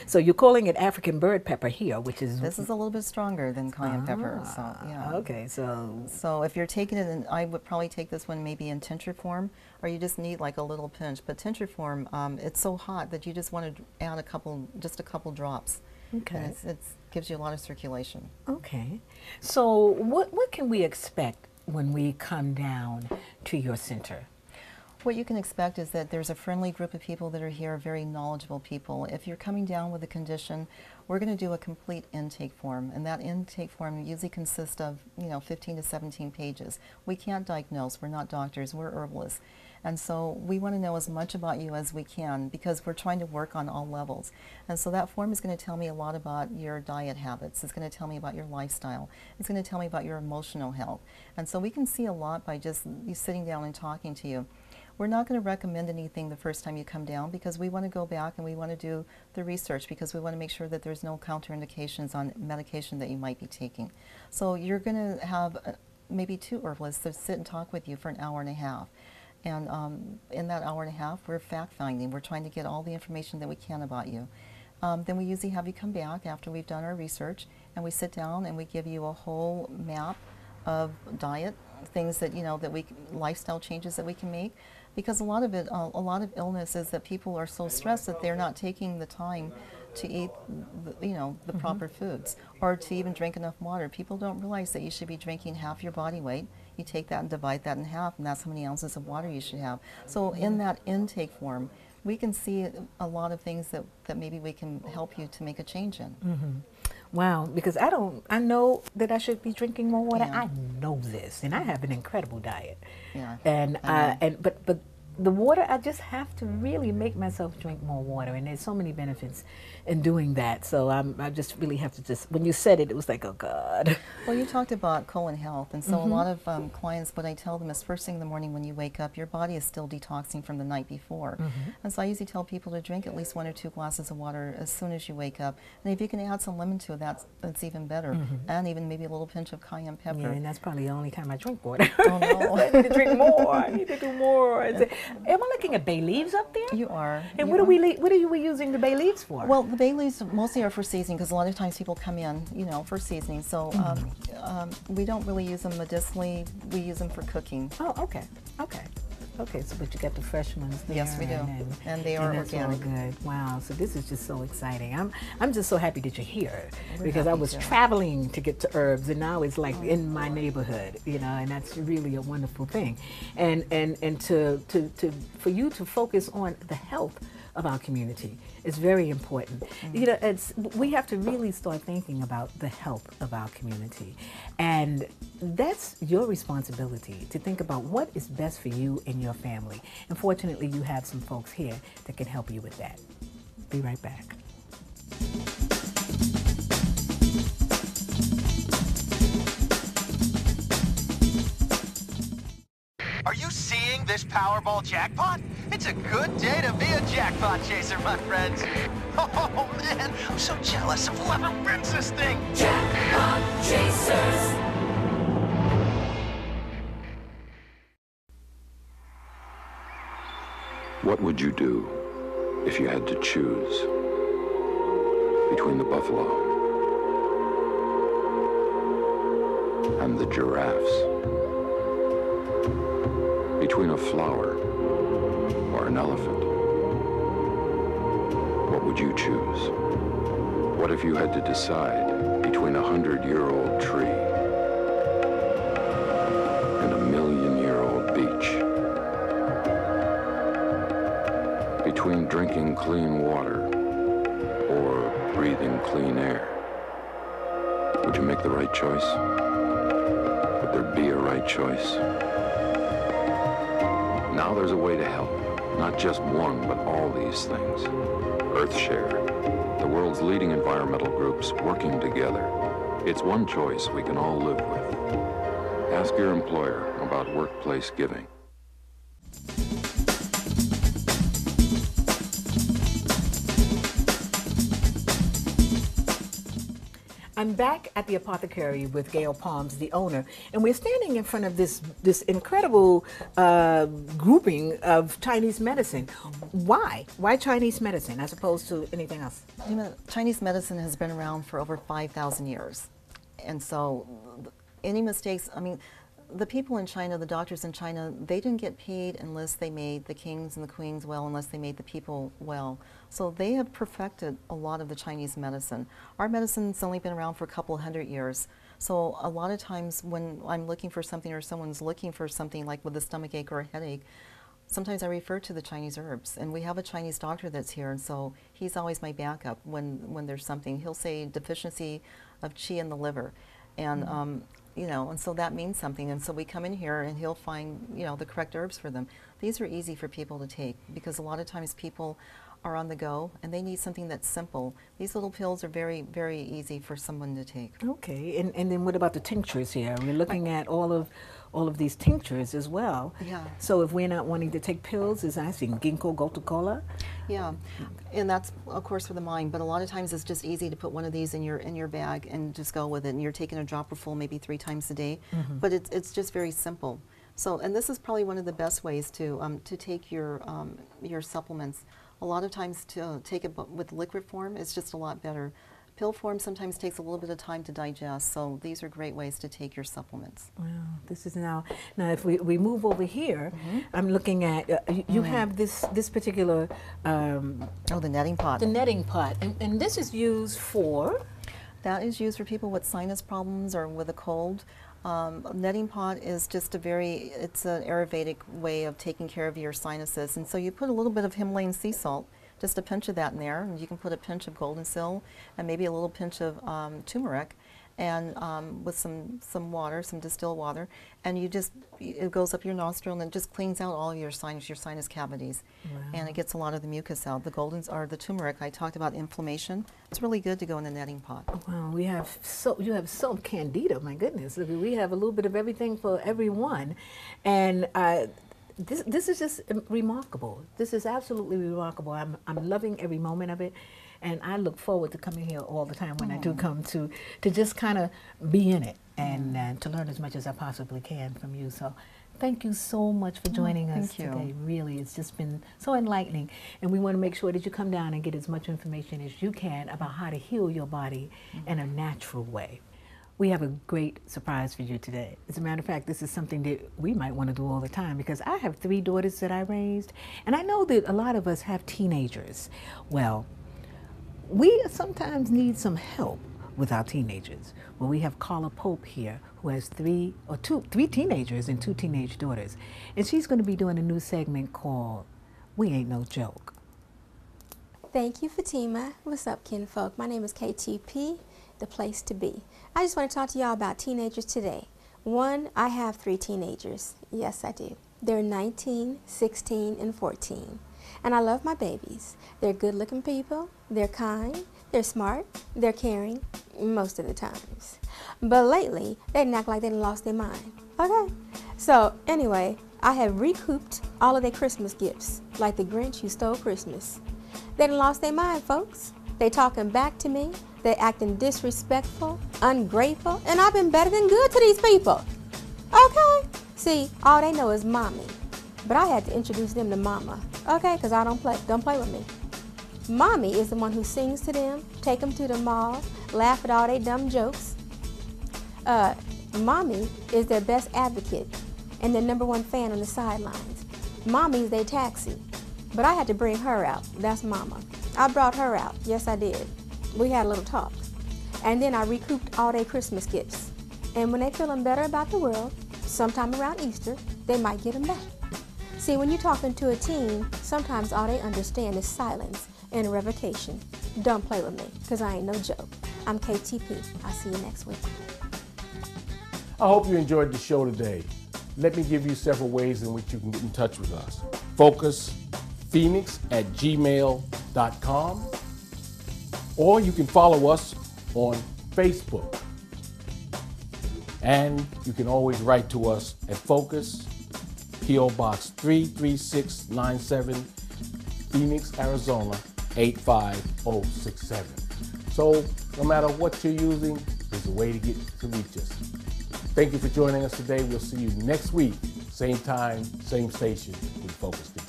So you're calling it African bird pepper here, which is... This is a little bit stronger than cayenne pepper, so yeah. Okay, so... So if you're taking it, in, I would probably take this one maybe in tincture form, or you just need like a little pinch. But tincture form, it's so hot that you just want to add just a couple drops. Okay. It gives you a lot of circulation. Okay. So what can we expect when we come down to your center? What you can expect is that there's a friendly group of people that are here, very knowledgeable people. If you're coming down with a condition, we're going to do a complete intake form, and that intake form usually consists of 15 to 17 pages. We can't diagnose, we're not doctors, we're herbalists. And so we want to know as much about you as we can because we're trying to work on all levels. And so that form is going to tell me a lot about your diet habits. It's going to tell me about your lifestyle. It's going to tell me about your emotional health. And so we can see a lot by just sitting down and talking to you. We're not going to recommend anything the first time you come down because we want to go back and we want to do the research because we want to make sure that there's no counterindications on medication that you might be taking. So you're going to have maybe 2 herbalists that sit and talk with you for an hour and a half. And in that hour and a half, we're fact-finding. We're trying to get all the information that we can about you. Then we usually have you come back after we've done our research, and we sit down and we give you a whole map of diet, things that, lifestyle changes that we can make. Because a lot of illness is that people are so stressed that they're not taking the time to eat, the proper foods, or to even drink enough water. People don't realize that you should be drinking half your body weight. You take that and divide that in half, and that's how many ounces of water you should have. So in that intake form, we can see a lot of things that maybe we can help you to make a change in. Wow, because I know that I should be drinking more water. Yeah. I know this, and I have an incredible diet. Yeah. But the water, I just have to really make myself drink more water, and there's so many benefits in doing that. So I just really have to when you said it, it was like, oh God. Well, you talked about colon health, and so a lot of clients, what I tell them is first thing in the morning when you wake up, your body is still detoxing from the night before. And so I usually tell people to drink at least 1 or 2 glasses of water as soon as you wake up. And if you can add some lemon to it, that's even better. And even maybe a little pinch of cayenne pepper. Yeah, and that's probably the only time I drink water. Oh no. I need to drink more. I need to do more. Am I looking at bay leaves up there? You are. And you what are we using the bay leaves for? Well, the bay leaves mostly are for seasoning because a lot of times people come in, for seasoning. So we don't really use them medicinally. We use them for cooking. Oh, okay. Okay, so but you got the fresh ones there. Yes, we do, and they are organic. All good. Wow, so this is just so exciting. I'm just so happy that you're here because I was too. traveling to get to herbs, and now it's like in my neighborhood, and that's really a wonderful thing. And for you to focus on the health of our community is very important. We have to really start thinking about the health of our community, and that's your responsibility to think about what is best for you and your family. And fortunately, you have some folks here that can help you with that. Be right back. Are you seeing this Powerball jackpot? It's a good day to be a jackpot chaser, my friends. Oh man, I'm so jealous of whoever wins this thing. Jackpot Chasers. What would you do if you had to choose between the buffalo and the giraffes? Between a flower or an elephant? What would you choose? What if you had to decide between a 100-year-old tree and a 1,000,000-year-old beach? Between drinking clean water or breathing clean air? Would you make the right choice? Would there be a right choice? Now there's a way to help. Not just one, but all these things. EarthShare, the world's leading environmental groups working together. It's one choice we can all live with. Ask your employer about workplace giving. I'm back at the apothecary with Gayle Palms, the owner, and we're standing in front of this incredible grouping of Chinese medicine. Why? Why Chinese medicine as opposed to anything else? You know, Chinese medicine has been around for over 5,000 years. And so any mistakes, I mean, the people in China, the doctors in China, they didn't get paid unless they made the kings and the queens well, unless they made the people well. So they have perfected a lot of the Chinese medicine. Our medicine's only been around for a couple hundred years. So a lot of times when I'm looking for something or someone's looking for something like with a stomach ache or a headache, sometimes I refer to the Chinese herbs. And we have a Chinese doctor that's here, and so he's always my backup when there's something. He'll say deficiency of qi in the liver. And you know, and so that means something. And so we come in here and he'll find, you know, the correct herbs for them. These are easy for people to take because a lot of times people are on the go and they need something that's simple. These little pills are very, very easy for someone to take. Okay, and then what about the tinctures here? We're looking at all of these tinctures as well. Yeah. So if we're not wanting to take pills, is I see ginkgo gotu kola? Yeah, and that's of course for the mind, but a lot of times it's just easy to put one of these in your bag and just go with it, and you're taking a dropper full maybe 3 times a day, but it's just very simple. So, and this is probably one of the best ways to take your supplements. A lot of times to take it with liquid form is just a lot better. Pill form sometimes takes a little bit of time to digest, so these are great ways to take your supplements. Wow, this is now if we move over here, I'm looking at, you have this particular... oh, the netting pot. The netting pot, and this is used for? That is used for people with sinus problems or with a cold. Netting pot is just it's an Ayurvedic way of taking care of your sinuses, and so you put a little bit of Himalayan sea salt, just a pinch of that in there, and you can put a pinch of golden seal and maybe a little pinch of turmeric, and with some water, some distilled water, and it goes up your nostril and it just cleans out all of your sinus cavities. Wow. And it gets a lot of the mucus out. The turmeric, I talked about inflammation. It's really good to go in the netting pot. Wow, you have so candida, my goodness. We have a little bit of everything for everyone, and this is just remarkable. This is absolutely remarkable. I'm loving every moment of it, and I look forward to coming here all the time when I do come to just kind of be in it and to learn as much as I possibly can from you. So thank you so much for joining us today. Really, it's just been so enlightening, and we want to make sure that you come down and get as much information as you can about how to heal your body in a natural way. We have a great surprise for you today. As a matter of fact, this is something that we might want to do all the time because I have 3 daughters that I raised, and I know that a lot of us have teenagers. Well, we sometimes need some help with our teenagers. Well, we have Carla Pope here, who has 3 teenagers and 2 teenage daughters, and she's going to be doing a new segment called We Ain't No Joke. Thank you, Fatima. What's up, kinfolk? My name is KTP, the place to be. I just want to talk to y'all about teenagers today. One, I have 3 teenagers. Yes, I do. They're 19, 16, and 14. And I love my babies. They're good-looking people. They're kind. They're smart. They're caring most of the times. But lately, they didn't act like they lost their mind. Okay? So, anyway, I have recouped all of their Christmas gifts, like the Grinch who stole Christmas. They done lost their mind, folks. They talking back to me. They acting disrespectful, ungrateful, and I've been better than good to these people. Okay? See, all they know is mommy. But I had to introduce them to mama. Okay? Because I don't play with me. Mommy is the one who sings to them, take them to the mall, laugh at all their dumb jokes. Mommy is their best advocate and their #1 fan on the sidelines. Mommy's their taxi. But I had to bring her out. That's mama. I brought her out. Yes, I did. We had a little talk. And then I recouped all their Christmas gifts. And when they feeling better about the world, sometime around Easter, they might get them back. See, when you're talking to a teen, sometimes all they understand is silence and revocation. Don't play with me, because I ain't no joke. I'm KTP. I'll see you next week. I hope you enjoyed the show today. Let me give you several ways in which you can get in touch with us. FocusPhoenix@gmail.com, or you can follow us on Facebook. And you can always write to us at Focus, P.O. Box 33697, Phoenix, Arizona 85067. So no matter what you're using, there's a way to get to reach us. Thank you for joining us today. We'll see you next week, same time, same station with Focus Today.